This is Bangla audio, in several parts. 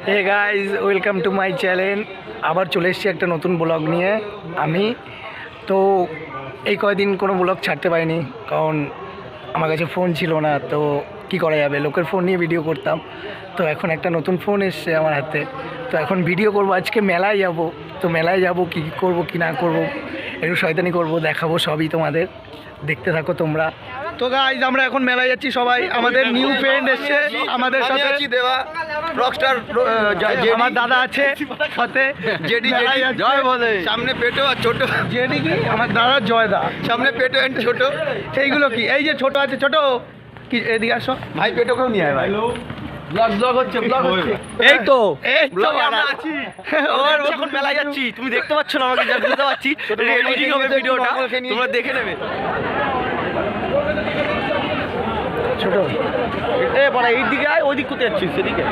Hey guys, welcome to my channel. আবার চলে এসেছি একটা নতুন ব্লগ নিয়ে। আমি তো এই কয়দিন কোনো ব্লগ ছাড়তে পারিনি, কারণ আমার কাছে ফোন ছিল না। তো কি করা যাবে, লোকের ফোন নিয়ে ভিডিও করতাম। তো এখন একটা নতুন ফোন এসছে আমার হাতে, তো এখন ভিডিও করব। আজকে মেলায় যাব, তো মেলায় যাব, কী করব কি না করব, একটু শয়তানি করব, দেখাবো সবই তোমাদের। দেখতে থাকো তোমরা। তো গাইজ, আমরা এখন মেলায় যাচ্ছি সবাই। আমাদের নিউ ফ্রেন্ড এসছে আমাদের সাথে, দেওয়া রকস্টার। আমার দাদা আছে সাথে, জেডি জয় বলে, সামনে পেটো আর ছোট। জেডি কি আমার দাদা জয়দা, সামনে পেটো এন্ড ছোট। এইগুলো কি, এই যে ছোট আছে, ছোট কি, এদিকে আসো ভাই, পেটোকেও নিয়ে আয় ভাই। ব্লগ হচ্ছে। এই তো আমরা আছি, এখন মেলায় যাচ্ছি। তুমি দেখতে পাচ্ছ না আমাকে, যা বুঝতে পারছি এডিটিং হবে ভিডিওটা, তোমরা দেখে নেবে। ছোট এ বড়, এই দিকে আয়, ওই দিক কোথায় যাচ্ছিস? সেদিকে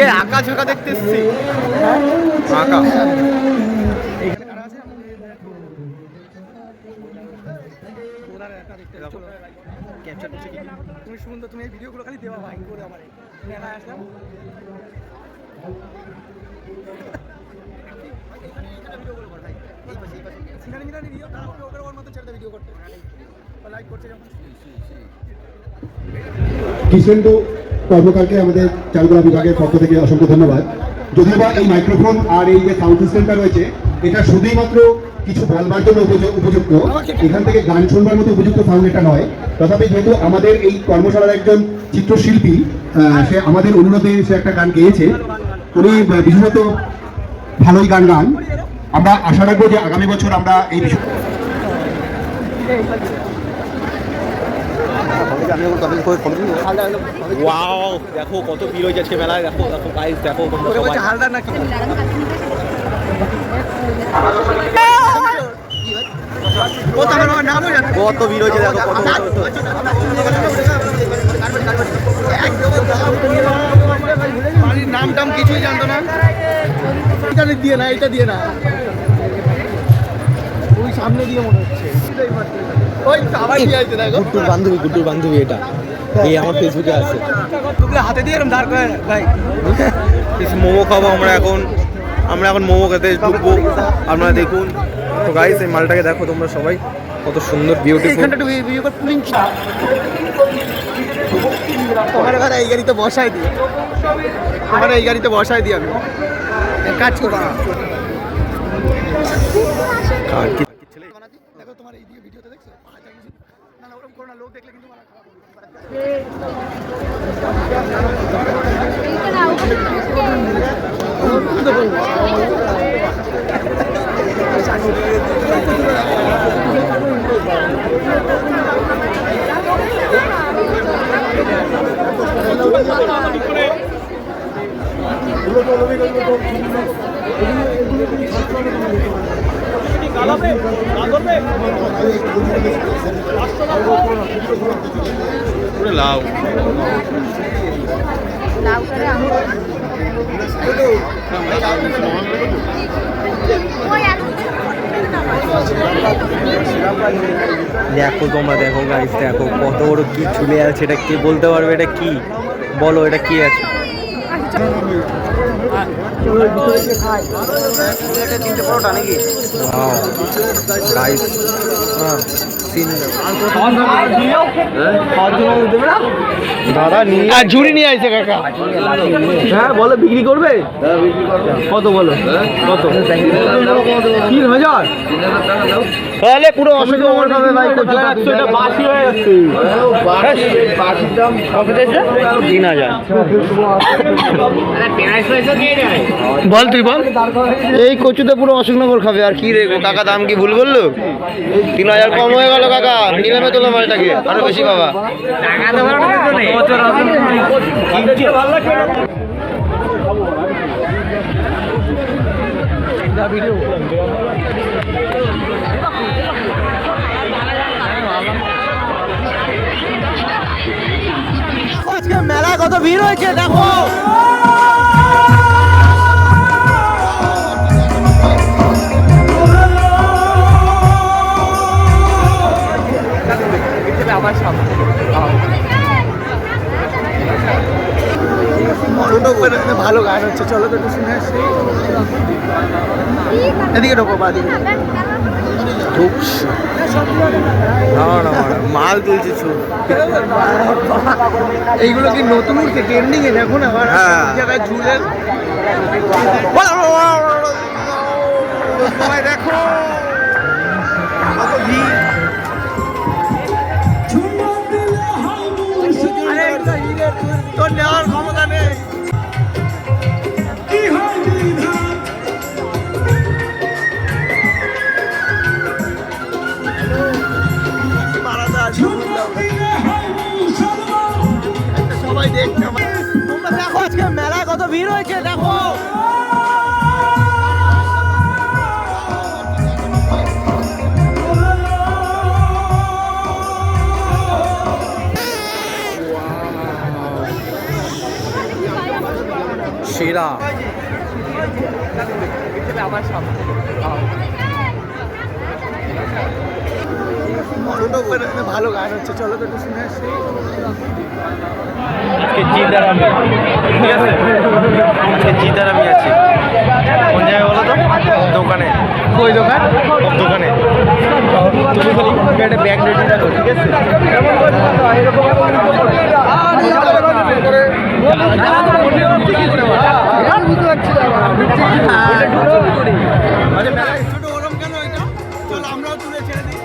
এ আঁকা ঝাঁকা দেখতে এসছি, আঁকা। তুমি সুন্দর, তুমি এই ভিডিওগুলো খালি দেওয়া ভাই করে আমার মেলায় আসলাম। কৃষ্ণেন্দু কর্মকারকে আমাদের চারুকলা বিভাগের পক্ষ থেকে অসংখ্য ধন্যবাদ। যদিও বা এই মাইক্রোফোন আর এই যে সাউন্ড সিস্টেমটা রয়েছে, এটা শুধুই মাত্র কিছু বলবার জন্য উপযুক্ত, এখান থেকে গান শুনবার মতো উপযুক্ত সাউন্ড এটা নয়। তথাপি যেহেতু আমাদের এই কর্মশালার একজন চিত্রশিল্পী, সে আমাদের অনুরোধে সে একটা গান গেয়েছে, উনি বিশেষত ভালোই গান গান। আমরা আশা রাখবো যে আগামী বছর আমরা এই বিষয় দেখো কত ভিড় হয়ে যাচ্ছে মেলায়। দেখো দেখো গাইস, দেখো হালদার নাকি কত ভিড় হয়েছে, দেখো কত। নাম টাম কিছুই জানতো না। এটা দিয়ে না, এটা দিয়ে না, ওই সামনে দিয়ে মনে হচ্ছে। ওই আবার কি আছে দেখো, গুড্ডুর বান্ধবী এটা, এই আমার ফেসবুকে আছে। হাতে দিয়ে এরকম দাঁড় করে ভাই। মোমো খাবো আমরা এখন মোমো খেতে ঢুকবো। আপনারা দেখুন তো গাইস, এই মালটাকে দেখো তোমরা সবাই, কত সুন্দর বিউটিফুল। তোমার এই গাড়িতে বসাই দিই, আমার এই গাড়িতে বসাই দিই। আমি কাজ করবো। দেখো তোমার এই দিয়ে ভিডিওতে দেখছো, না না ওরকম করো না, লোক দেখলে কিন্তু মারা খারাপ লাউ দেখো তোমরা, দেখো গাইস, দেখো কত বড় কি ঝুলে আছে। এটা কে বলতে পারবে এটা কি? বলো এটা কি আছে? তিনটে পরোটা নাকি? গাইস দাদা আর ঝুড়ি নিয়ে আসছে কাকা। হ্যাঁ বলো, বিক্রি করবে? কত বলো, কত? 3000? তাহলে পুরো অসুবিধা হবে ভাই। এটা বাসি হয়ে যাচ্ছে। 3000 বল, তুই বল। এই কচুতে পুরো অশোকনগর খাবে। আর কি রে কাকা, দাম কি ভুল বললো? 3000 কম হয়ে গেল কাকা, নিলামে তোলো মালটাকে, আরো বেশি বাবা। মেলা কত ভিড় হয়েছে দেখো। গান হচ্ছে, চলো তো একটু শুনে আসি। এদিকে ঢোকো, বাদিকে ঢুকছি না না মাল তুলছি ছবি। এইগুলো কি নতুন উঠছে ট্রেন্ডিং এ, দেখো না আবার হ্যাঁ। সব জায়গায় ঝুলে। সবাই দেখো কত ভিড়। আরে একটা হিরের তোর নেওয়ার ক্ষমতা নেই। সবাই দেখতে, তোমরা দেখো আজকে মেলায় কত ভিড় হয়েছে দেখো। সেরা ভালো গান হচ্ছে, চলো তো একটু শুনে আসি। আজকে জিদার আমি, ঠিক আছে, আজকে জিদার আমি আছি। কোন জায়গায় বলো তো? দোকানে। কই দোকান? দোকানে। তুমি খালি একটা ব্যাগ রেডি রাখো, ঠিক আছে? আমরাও তুলে ছেড়ে দিই।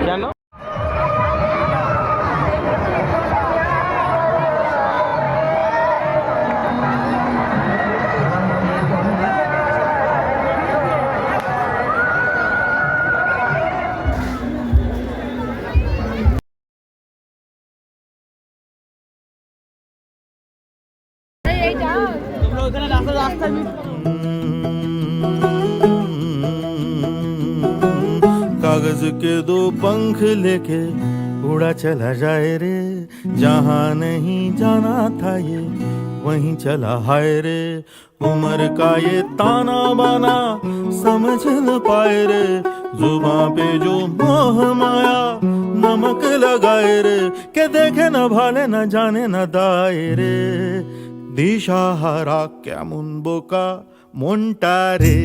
কেন? कागज के दो पंख लेके उड़ा चला जाए रे, जहाँ नहीं जाना था ये वहीं चला हाय रे। उम्र का ये ताना बाना समझ न पाए रे, जुबां पे जो मोह माया नमक लगाए रे, के देखे न भाले न जाने न दाए रे। दिशा हारा केमन बोका মনটা রে।